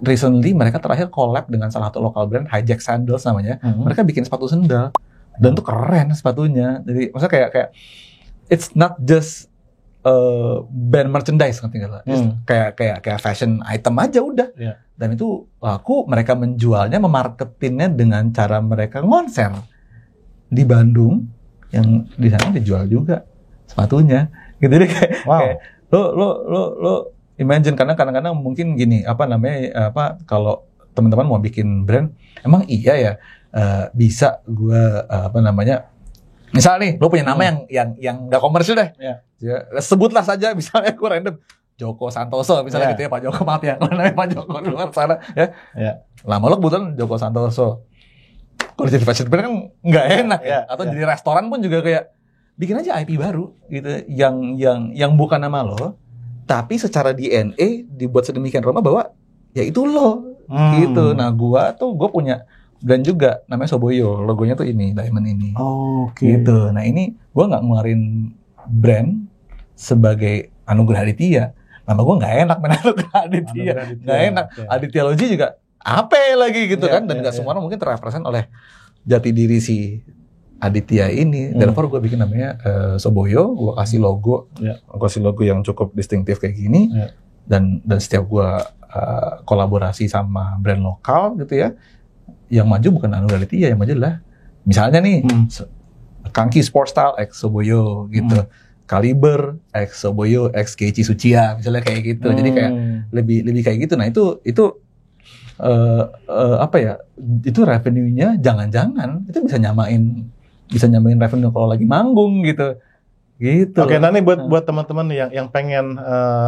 recently mereka terakhir collab dengan salah satu lokal brand, Hijack Sandals namanya. Mereka bikin sepatu sendal dan tuh keren sepatunya. Jadi maksudnya kayak it's not just band merchandise, ngerti nggak? Kayak fashion item aja udah. Yeah. Dan itu mereka menjualnya, memarketinnya dengan cara mereka ngonser di Bandung, yang di sana dijual juga sepatunya. Gitu deh kayak lo imagine, karena kadang-kadang mungkin gini, kalau teman-teman mau bikin brand, emang iya ya bisa gue misal nih, lo punya nama yang nggak komersil deh, ya, sebutlah saja misalnya gue random Joko Santoso misalnya gitu ya, Pak Joko, maaf ya kalau namanya Pak Joko di luar sana ya. Lama lo kebetulan Joko Santoso, kalau jadi fashion brand kan nggak enak atau jadi restoran pun juga kayak bikin aja IP baru gitu, yang bukan nama lo, tapi secara DNA dibuat sedemikian rupa bahwa ya itu lo gitu. Nah gue punya brand juga namanya Soboyo, logonya tuh ini diamond ini. Gitu. Nah ini gue nggak ngeluarin brand sebagai Anugerah Aditya. Nama gue nggak enak main Anugerah Aditya, nggak enak. Aditya Logi juga apa lagi gitu kan, dan nggak semua orang mungkin terrepresent oleh jati diri si Aditya ini. Therefore gue bikin namanya Soboyo. Gue kasih logo, yang cukup distintif kayak gini. Dan setiap gue kolaborasi sama brand lokal gitu ya, yang maju bukan Anugerah Aditya, yang maju adalah misalnya nih Kanki Sport Style X Soboyo gitu, Kaliber X Soboyo X Keiichi Tsuchiya misalnya kayak gitu. Jadi kayak lebih kayak gitu. Nah itu itu revenue-nya jangan-jangan itu bisa nyamain revenue kalau lagi manggung gitu. Oke, nah nih buat teman-teman yang pengen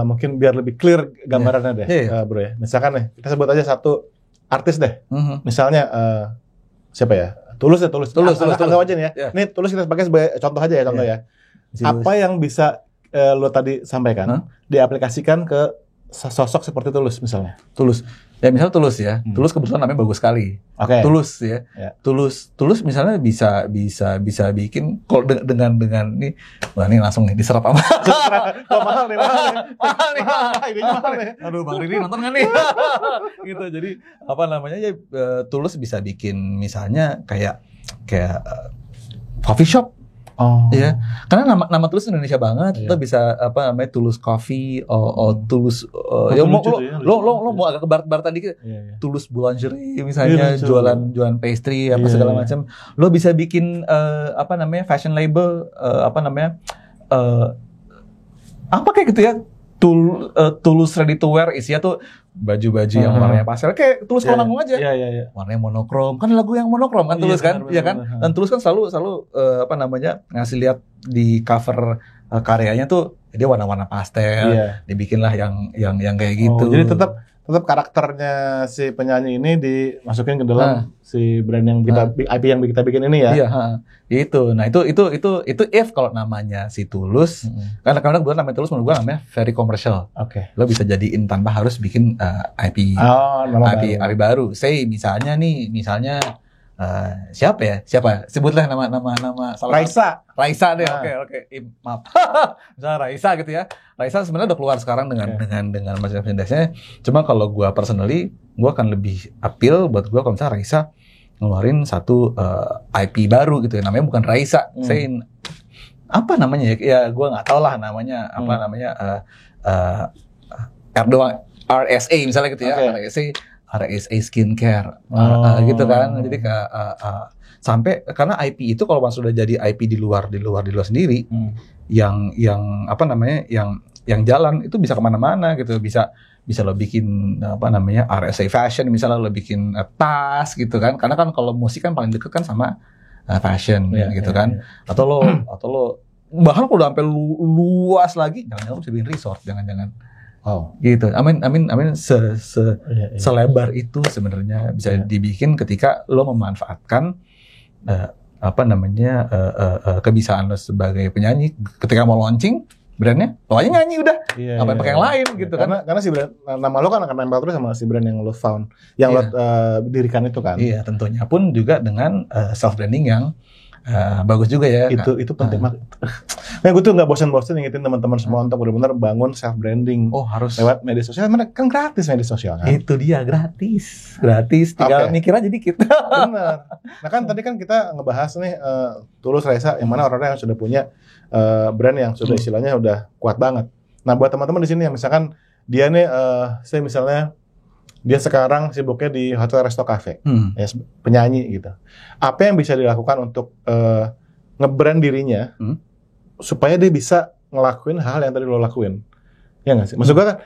mungkin biar lebih clear gambarannya deh, bro ya. Misalkan nih kita sebut aja satu artis deh. Misalnya siapa ya? Tulus aja nih ya. Nih Tulus kita pakai sebagai contoh aja ya, ya. Apa yang bisa lo tadi sampaikan diaplikasikan ke sosok seperti Tulus misalnya? Tulus. Ya misal Tulus ya. Tulus kebetulan namanya bagus sekali. Tulus ya. Tulus misalnya bisa bikin kalau dengan ini, wah ini langsung nih diserap sama. mahal nih. Aduh, Bang Riri nonton kan nih? Gitu. Jadi Tulus bisa bikin misalnya kayak coffee shop. Ya, karena nama Tulus Indonesia banget. Kita bisa Tulus Coffee, Tulus lo mau agak ke barat dikit. Tulus Boulangerie misalnya, jualan pastry segala macam. Lo bisa bikin fashion label kayak gitu ya. Tulus ready to wear isinya tuh baju-baju yang warnanya pastel, kayak Tulus kalau manggung aja. Warnanya monokrom, kan lagu yang monokrom kan Tulus kan, iya kan? Dan Tulus kan selalu ngasih lihat di cover karyanya tuh dia warna-warna pastel, dibikinlah yang kayak gitu. Jadi tetap karakternya si penyanyi ini dimasukin ke dalam si brand yang IP yang kita bikin ini ya. Iya, itu. Nah, itu if kalau namanya si Tulus, karena gue namanya Tulus, menurut gue namanya very commercial. Oke. Lo bisa jadiin tanpa harus bikin IP baru. Say misalnya siapa? Sebutlah nama Raisa deh. Oke. Maaf. Misalnya Raisa gitu ya. Raisa sebenarnya udah keluar sekarang dengan merchandise-nya. Cuma kalau gue personally, gue akan lebih appeal buat gue kalau misalnya Raisa ngeluarin satu IP baru gitu ya. Namanya bukan Raisa. Apa namanya ya? Ya gue nggak tahu lah namanya. Apa namanya? RSA misalnya gitu ya. RSA Skincare gitu kan. Jadi sampai karena IP itu kalau sudah jadi IP di luar sendiri, yang jalan itu bisa kemana-mana gitu, bisa lo bikin RSA Fashion misalnya, lo bikin tas gitu kan, karena kan kalau musik kan paling deket kan sama fashion kan. Atau lo bahkan kalau udah sampai luas lagi, jangan-jangan lo bisa bikin resort, jangan-jangan. Gitu. Amin selebar itu sebenarnya bisa dibikin ketika lo memanfaatkan kebiasaan lo sebagai penyanyi. Ketika mau launching brandnya, lo aja nyanyi udah, ngapain pakai yang lain gitu kan? Karena si brand, nama lo kan akan nempel terus sama si brand yang lo found, yang lo dirikan itu kan. Iya, tentunya pun juga dengan self branding yang bagus juga ya. Itu penting banget. Nah, gue tuh nggak bosan-bosan ngingetin teman-teman semua untuk benar-benar bangun self branding. Harus lewat media sosial. Kan gratis media sosial kan. Itu dia, gratis. Tinggal mikir aja dikit. Benar. Nah kan tadi kan kita ngebahas nih Tulus, Raisa, yang mana orang-orang yang sudah punya brand yang sudah istilahnya udah kuat banget. Nah buat teman-teman di sini yang misalkan dia nih, saya misalnya dia sekarang sibuknya di hotel, resto, cafe, ya, penyanyi gitu. Apa yang bisa dilakukan untuk nge-brand dirinya supaya dia bisa ngelakuin hal yang tadi lo lakuin? Ya nggak sih? Maksud gue kan,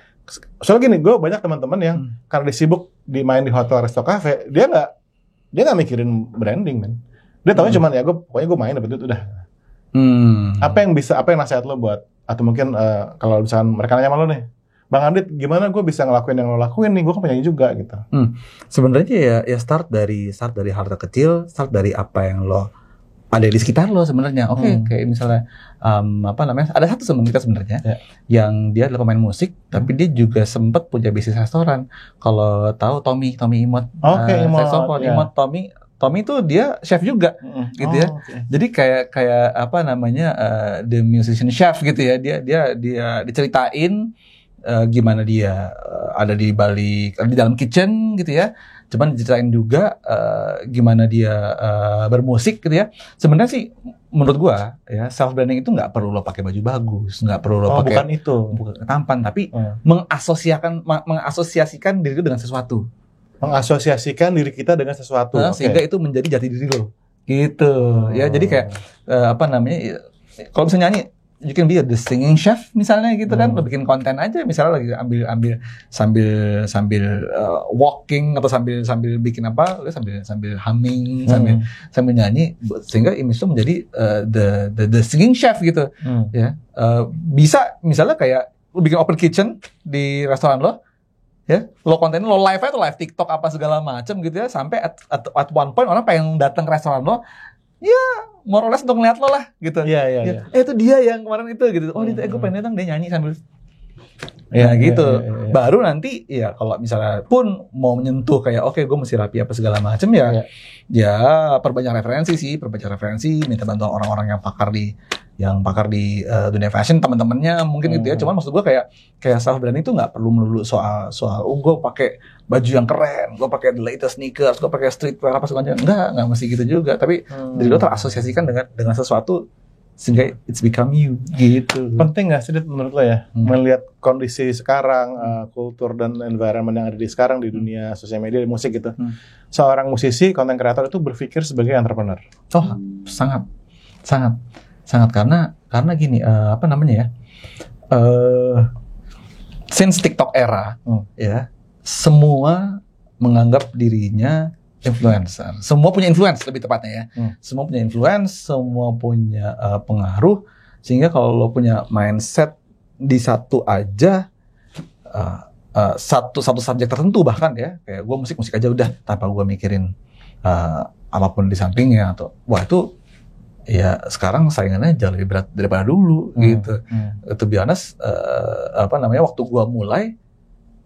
soalnya gini, gue banyak teman-teman yang karena dia sibuk main di hotel, resto, cafe, dia nggak mikirin branding, man. Dia tahu cuma pokoknya gue main dapet itu udah. Apa yang nasihat lo buat, atau mungkin kalau misalkan mereka nanya sama lo nih, Bang Adit, gimana gue bisa ngelakuin yang lo lakuin nih? Gue kan penyanyi juga gitu. Sebenarnya ya start dari hal terkecil, start dari apa yang lo ada di sekitar lo sebenarnya. Kayak misalnya ada satu teman kita sebenarnya yang dia adalah pemain musik, tapi dia juga sempat punya bisnis restoran. Kalau tahu Tommy Imot, Imot Tommy tuh dia chef juga, gitu ya. Jadi kayak the musician chef gitu ya. Dia diceritain gimana dia ada di dalam kitchen gitu ya. Cuman diceritain juga gimana dia bermusik gitu ya. Sebenarnya sih menurut gua ya, self branding itu nggak perlu lo pakai baju bagus, nggak perlu lo pakai bukan tampan, tapi mengasosiasikan diri itu dengan sesuatu. Mengasosiasikan diri kita dengan sesuatu, sehingga itu menjadi jati diri lo gitu. Ya jadi kayak kalau misalnya nyanyi, you can be the singing chef misalnya gitu kan. Lo bikin konten aja misalnya lagi ambil sambil walking atau sambil bikin apa, sambil humming, sambil nyanyi, sehingga image itu menjadi the singing chef gitu. Ya bisa misalnya kayak lo bikin open kitchen di restoran lo, ya lo kontennya lo live TikTok apa segala macam gitu ya, sampai at one point orang pengen datang ke restoran lo, ya more or less untuk ngeliat lo lah gitu. Iya. Itu dia yang kemarin itu gitu. Gue pengen datang, dia nyanyi sambil gitu. Baru nanti ya kalau misalnya pun mau menyentuh kayak gue mesti rapi apa segala macam ya perbanyak referensi, minta bantuan orang-orang yang pakar di dunia fashion, teman-temannya mungkin gitu ya. Cuman maksud gue kayak self branding itu nggak perlu melulu soal gue pakai baju yang keren, gue pakai the latest sneakers, gue pakai streetwear apa segala macam. Nggak mesti gitu juga. Tapi diri lo terasosiasikan dengan sesuatu sehingga it's become you gitu. Penting nggak sih menurut lo ya, melihat kondisi sekarang, kultur dan environment yang ada di sekarang di dunia sosial media, di musik gitu. Seorang musisi, content creator itu berpikir sebagai entrepreneur. Sangat karena gini, since TikTok era, ya, semua menganggap dirinya influencer. Semua punya influence lebih tepatnya ya. Semua punya influence, semua punya pengaruh. Sehingga kalau lo punya mindset di satu aja, satu subjek tertentu bahkan ya, kayak gue musik aja udah tanpa gue mikirin apapun di sampingnya atau wah itu ya sekarang saingannya jauh lebih berat daripada dulu gitu. To be honest, waktu gue mulai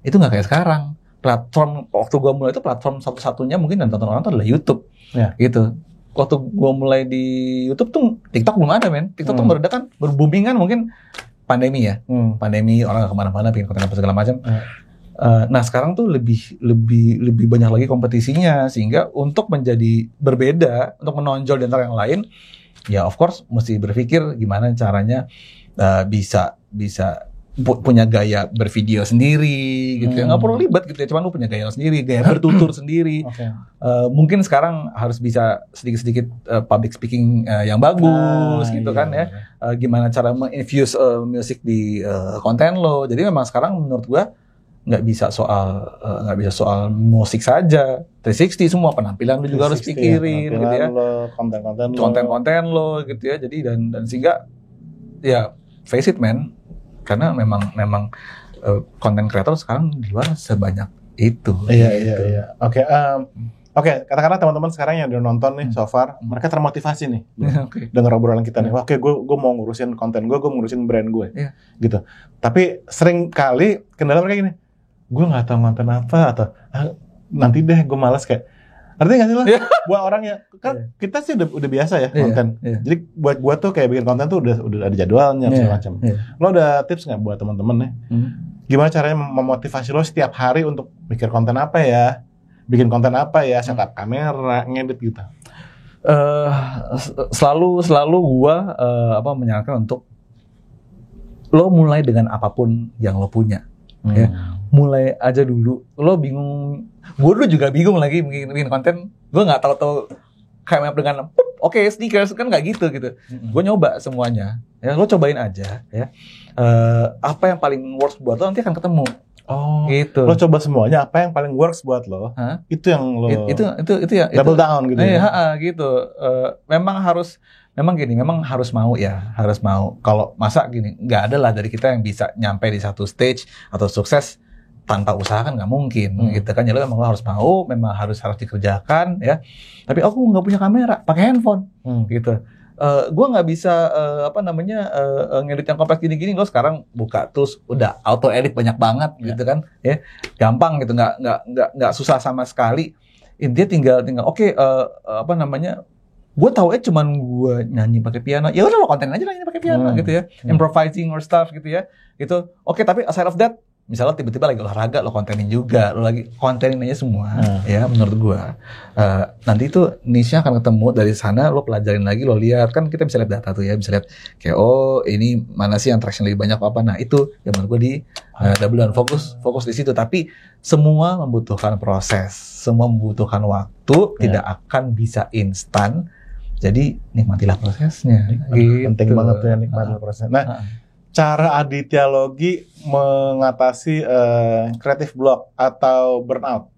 itu nggak kayak sekarang. Platform waktu gue mulai itu platform satu-satunya mungkin dan tonton orang itu adalah YouTube, gitu. Waktu gue mulai di YouTube tuh TikTok belum ada men. TikTok tuh baru kan berbooming kan mungkin pandemi ya, pandemi orang nggak kemana-mana bikin konten apa segala macam. Nah sekarang tuh lebih banyak lagi kompetisinya sehingga untuk menjadi berbeda, untuk menonjol di antara yang lain, ya of course mesti berpikir gimana caranya bisa punya gaya bervideo sendiri gitu ya, nggak perlu ribet gitu ya, cuman lu punya gaya sendiri, gaya bertutur sendiri. Mungkin sekarang harus bisa sedikit-sedikit public speaking yang bagus gitu kan ya, gimana cara menginfuse musik di konten lo. Jadi memang sekarang menurut gua nggak bisa soal musik saja, 360 semua penampilan lo juga harus pikirin gitu ya, konten-konten lo gitu ya. Jadi dan sehingga ya face it man, karena memang konten kreator sekarang di luar sebanyak itu. Iya. Oke, katakanlah teman-teman sekarang yang udah nonton nih so far, mereka termotivasi nih dengar obrolan kita nih. Oke, gue mau ngurusin konten gue ngurusin brand gue, gitu. Tapi sering kali kendala mereka gini, gue nggak tahu konten apa atau nanti deh gue malas kayak. Artinya nggak sih lo? Buat orang yang kan kita sih udah biasa ya konten. Jadi buat gue tuh kayak bikin konten tuh udah ada jadwalnya segala macam. Lo ada tips nggak buat teman-teman nih? Gimana caranya memotivasi lo setiap hari untuk mikir konten apa ya, bikin konten apa ya, setup kamera, ngedit gitu? Selalu gue menyarankan untuk lo mulai dengan apapun yang lo punya. Ya, mulai aja dulu. Lo bingung, gue dulu juga bingung lagi bikin konten. Gue nggak tahu kayak dengan sneakers kan nggak gitu. Gue nyoba semuanya. Ya, lo cobain aja. Ya, apa yang paling works buat lo nanti akan ketemu. Gitu. Lo coba semuanya, apa yang paling works buat lo? Itu yang lo itu ya double down gitu. Gitu. Memang harus mau ya, harus mau. Kalau masa gini, nggak ada lah dari kita yang bisa nyampe di satu stage atau sukses tanpa usaha kan nggak mungkin, gitu kan. Jadi memang lo harus mau, memang harus dikerjakan ya. Tapi aku nggak punya kamera, pakai handphone, gitu. Gue nggak bisa ngedit yang kompleks gini-gini. Lo sekarang buka terus udah auto edit banyak banget, gitu kan? Ya, gampang gitu, nggak susah sama sekali. Intinya tinggal gue tau cuman gue nyanyi pakai piano, ya udah lo konten aja nyanyi pakai piano gitu ya, improvising or stuff gitu ya, gitu. Tapi aside of that, misalnya tiba-tiba lagi olahraga lo kontenin juga, lo lagi kontenin aja semua, ya menurut gue nanti itu niche-nya akan ketemu dari sana. Lo pelajarin lagi, lo lihat kan kita bisa lihat data tuh ya, bisa lihat kayak ini mana sih yang traction lebih banyak apa. Nah itu yang menurut gue di double down, fokus di situ. Tapi semua membutuhkan proses, semua membutuhkan waktu, tidak akan bisa instan. Jadi nikmatilah prosesnya. Gitu. Penting banget tuh ya nikmatilah prosesnya. Nah, cara Aditya Logi mengatasi creative block atau burnout?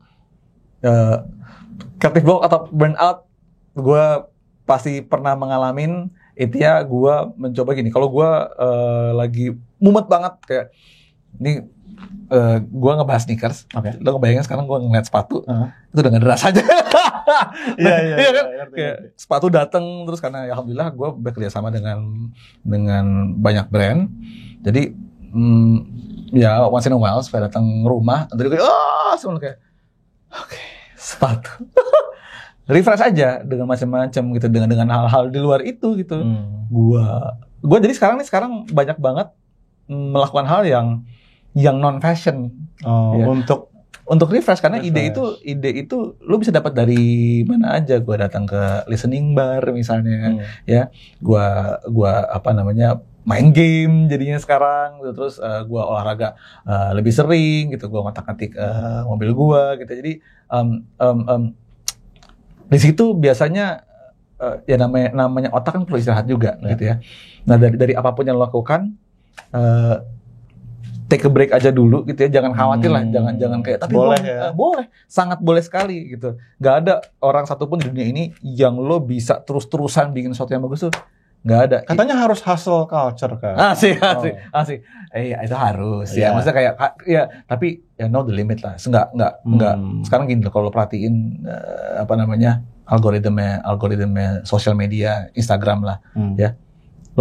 Creative block atau burnout, gue pasti pernah ngalamin. Itu ya, gue mencoba gini. Kalau gue lagi mumet banget kayak ini, gue ngebahas sneakers. Lo ngebayangin sekarang gue ngeliat sepatu, itu udah nggak deras aja. Iya kan? Kayak sepatu datang terus, karena ya alhamdulillah gue bekerja sama dengan banyak brand. Jadi ya once in a while supaya datang rumah, nanti kayak semua kayak sepatu. Refresh aja dengan macam-macam gitu, dengan hal-hal di luar itu gitu. Gue jadi sekarang banyak banget melakukan hal yang non fashion ya. Untuk refresh, karena ide itu lu bisa dapat dari mana aja. Gue datang ke listening bar misalnya, ya. Gua main game jadinya sekarang, gitu. Terus gue olahraga lebih sering gitu. Gue ngotak-ngatik mobil gue gitu. Jadi di situ biasanya ya namanya otak kan perlu istirahat juga, gitu ya. Nah dari apapun yang lo lakukan, take a break aja dulu gitu ya, jangan khawatir lah, jangan kayak tapi boleh, boleh, sangat boleh sekali gitu. Gak ada orang satupun di dunia ini yang lo bisa terus-terusan bikin sesuatu yang bagus tuh, gak ada. Katanya harus hustle culture kan? Asik. Itu harus ya, maksudnya kayak ya, tapi ya know the limit lah. Enggak. Sekarang gini loh, kalau lo perhatiin algoritma sosial media, Instagram lah, ya,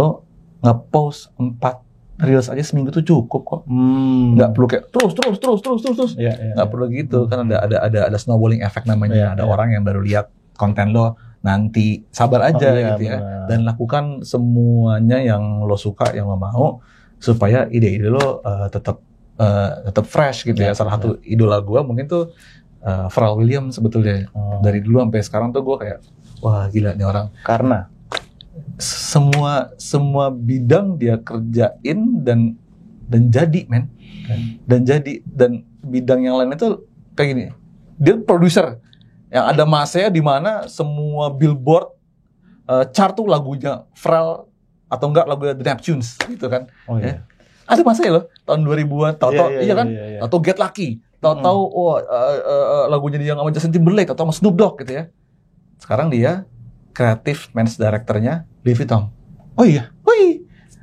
lo nge-post 4 Reels aja seminggu tuh cukup kok. Nggak perlu kayak terus. Nggak perlu gitu. Kan ada snowballing effect namanya. Ada orang yang baru lihat konten lo, nanti sabar aja gitu ya. Benar. Dan lakukan semuanya yang lo suka, yang lo mau, supaya ide-ide lo tetap fresh gitu ya. Salah satu idola gue mungkin tuh Pharrell Williams sebetulnya. Dari dulu sampai sekarang tuh gue kayak, wah gila nih orang. Karena semua bidang dia kerjain dan jadi men. Dan bidang yang lain itu kayak gini, dia produser yang ada masanya di mana semua billboard chart tuh lagunya Pharrell atau enggak lagunya The Neptunes gitu kan. Ya. Ada masanya loh tahun 2000-an, iya kan, atau Get Lucky, tahu lagunya dia sama Justin Timberlake atau sama Snoop Dogg gitu ya. Sekarang dia kreatif men's director-nya Louis Vuitton. Oh iya,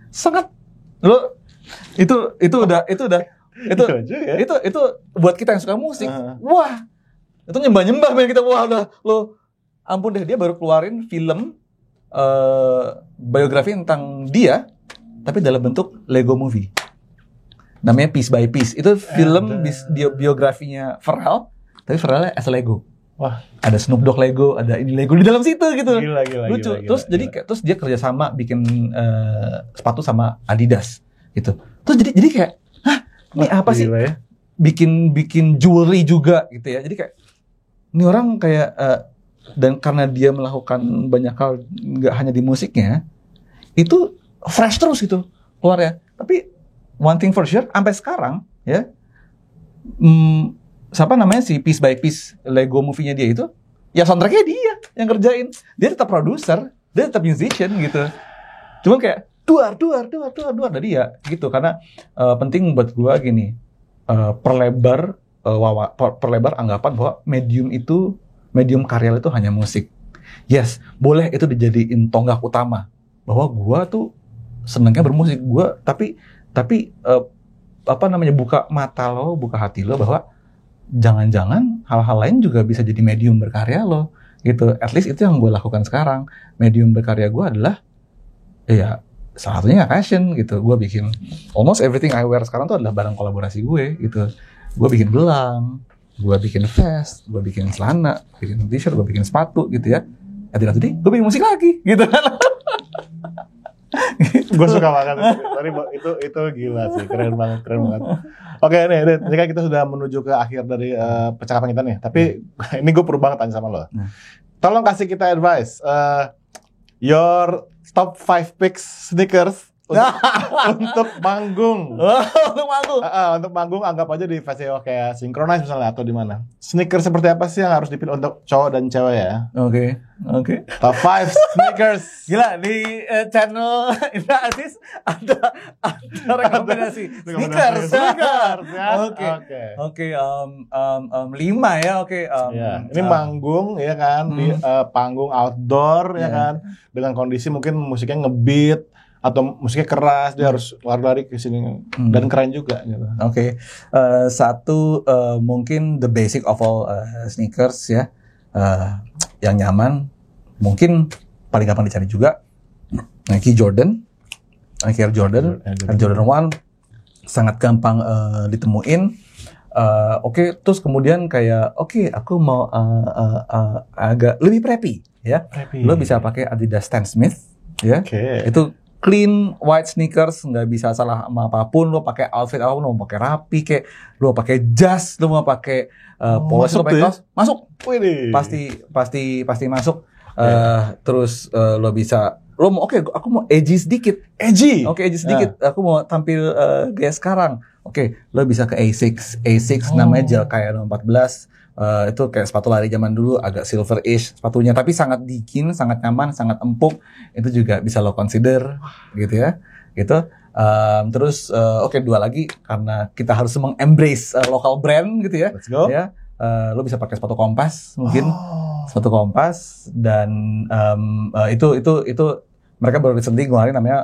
sangat lo itu udah itu buat kita yang suka musik. Wah, itu nyembah men kita, wah udah lo ampun deh, dia baru keluarin film biografi tentang dia tapi dalam bentuk Lego movie. Namanya Piece by Piece. Itu film biografinya Pharrell, tapi Pharrell as a Lego. Wah, ada Snoop Dogg Lego, ada ini Lego di dalam situ gitu. Gila, lucu. Terus dia kerja sama bikin sepatu sama Adidas gitu. Terus jadi kayak, ini apa sih? Ya? Bikin jewelry juga gitu ya. Jadi kayak ini orang kayak dan karena dia melakukan banyak hal nggak hanya di musiknya, itu fresh terus gitu keluar ya. Tapi one thing for sure, sampai sekarang ya. Siapa namanya si Piece by Piece Lego movie-nya dia itu, ya soundtrack-nya dia yang kerjain. Dia tetap produser, dia tetap musician gitu. Cuman kayak duar dari dia gitu. Karena penting buat gua gini, perlebar anggapan bahwa medium karya itu hanya musik. Yes, boleh itu dijadiin tonggak utama bahwa gua tuh senengnya bermusik gua, tapi buka mata lo, buka hati lo bahwa jangan-jangan hal-hal lain juga bisa jadi medium berkarya lo gitu. At least itu yang gue lakukan sekarang. Medium berkarya gue adalah ya salah satunya fashion gitu. Gue bikin almost everything I wear sekarang tuh adalah barang kolaborasi gue gitu. Gue bikin gelang, gue bikin vest, gue bikin celana, bikin t-shirt, gue bikin sepatu gitu ya. Tidak gue bikin musik lagi gitu kan. Gue suka banget itu gila sih, keren banget. Oke nih, ini kan kita sudah menuju ke akhir dari percakapan kita nih. Tapi ini gue perlu banget tanya sama lo. Tolong kasih kita advice. Your top 5 picks sneakers untuk manggung. Untuk manggung anggap aja di festival kayak Synchronize misalnya atau di mana. Sneakers seperti apa sih yang harus dipilih untuk cowok dan cewek ya? Oke. Top 5 sneakers. Gila, di channel Indra Aziz ada rekomendasi sneakers ya. Oke. 5 ya. Oke. Ini manggung ya kan, di panggung outdoor ya kan, dengan kondisi mungkin musiknya ngebeat atau musiknya keras, dia harus lari-lari ke sini dan keren juga gitu. Oke. Satu mungkin the basic of all sneakers ya. Yang nyaman, mungkin paling gampang dicari juga Nike Air Jordan 1 sangat gampang ditemuin. Terus kemudian kayak aku mau agak lebih preppy ya. Lo bisa pakai Adidas Stan Smith ya. Itu clean white sneakers, nggak bisa salah sama apapun. Lo pakai outfit apapun, lo mau pakai rapi kayak, lo pakai jas, lo mau pakai polos, lo pakai kaos, masuk. Pasti masuk. Terus lo bisa, lo mau aku mau edgy sedikit. Edgy sedikit. Aku mau tampil gaya sekarang. Lo bisa ke A6 namanya gel kayak 14. Itu kayak sepatu lari zaman dulu, agak silver-ish sepatunya, tapi sangat dingin, sangat nyaman, sangat empuk. Itu juga bisa lo consider gitu ya. gitu. Terus oke, dua lagi karena kita harus embrace local brand gitu ya. Let's go. Ya, lo bisa pakai sepatu Kompas mungkin, sepatu Kompas dan itu mereka baru recently ngeluarin namanya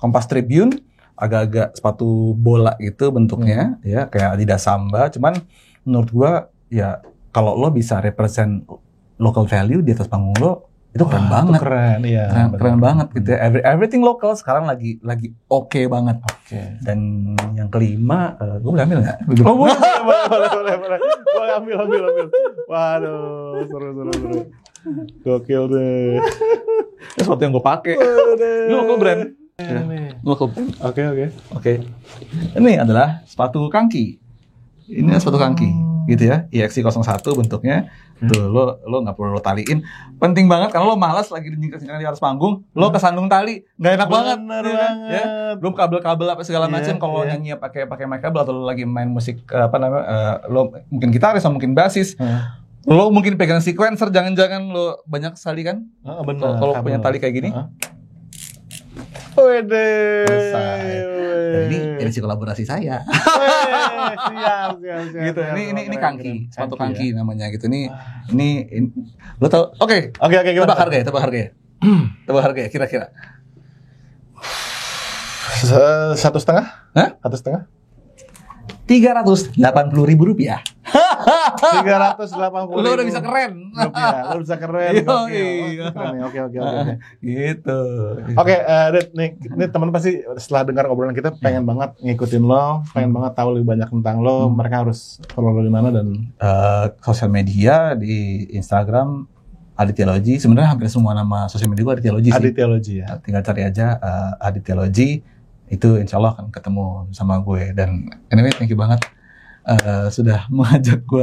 Kompas Tribune, agak-agak sepatu bola gitu bentuknya, ya kayak Adidas Samba. Cuman menurut gua ya kalau lo bisa represent local value di atas panggung lo, itu keren banget. Keren, iya. Keren banget gitu ya. Everything local sekarang lagi oke banget. Dan yang kelima, gue boleh ambil nggak? Oh, boleh. Boleh ambil. Waduh, seru. Gokil deh. Ini sesuatu yang gue pakai. Ini local brand. Local brand. Oke. Ini adalah sepatu kaki. Ini sepatu kaki, gitu ya. EXC 01 bentuknya. Tuh, lo nggak perlu lo taliin. Penting banget karena lo malas lagi di atas panggung, lo kesandung tali, nggak enak banget. Ya? Belum kabel-kabel apa segala macam. Kalau nyanyi pakai mic kabel atau lo lagi main musik lo mungkin gitaris atau mungkin basis. Lo mungkin pegang sequencer, jangan-jangan lo banyak tali kan? Kalau punya tali kayak gini. Selesai. Ini edisi kolaborasi saya. Siap. Gitu. Ini kangki, sepatu kangki namanya gitu. Ini lo tau? Oke. Tebak harga ya kira-kira. 1,5? Hah? 1,5? Rp380.000. 380.000. Lo udah bisa keren. Rupiah. Lo bisa keren. Oke. Gitu. Oke, ini teman pasti setelah dengar obrolan kita pengen banget ngikutin lo, pengen banget tahu lebih banyak tentang lo. Mereka harus follow lo di mana dan sosial media di Instagram Aditya-logy. Sebenarnya hampir semua nama sosial media gue Aditya-logy sih. Aditya-logy ya. Tinggal cari aja Aditya-logy. Itu insya Allah akan ketemu sama gue. Dan anyway, thank you banget sudah mengajak gue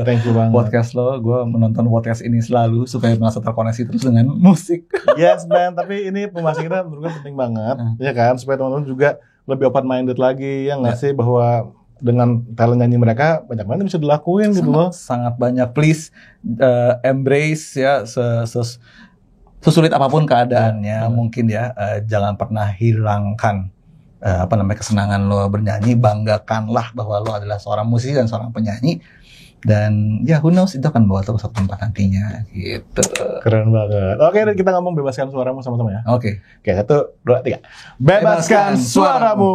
podcast lo. Gue menonton podcast ini selalu supaya merasa terkoneksi terus dengan musik. Yes man, tapi ini pembahasan kita menurut gue penting banget, ya kan, supaya teman-teman juga lebih open minded lagi, ya nggak sih, bahwa dengan talent nyanyi mereka banyak banget yang bisa dilakuin gitu loh. Sangat banyak. Please embrace ya sesulit apapun keadaannya mungkin ya, jangan pernah hilangkan kesenangan lo bernyanyi. Banggakanlah bahwa lo adalah seorang musisi dan seorang penyanyi, dan ya who knows, itu akan bawa lo ke suatu tempat nantinya gitu. Keren banget. Oke, kita ngomong bebaskan suaramu sama-sama ya. Oke, 1, 2, 3. Bebaskan suaramu.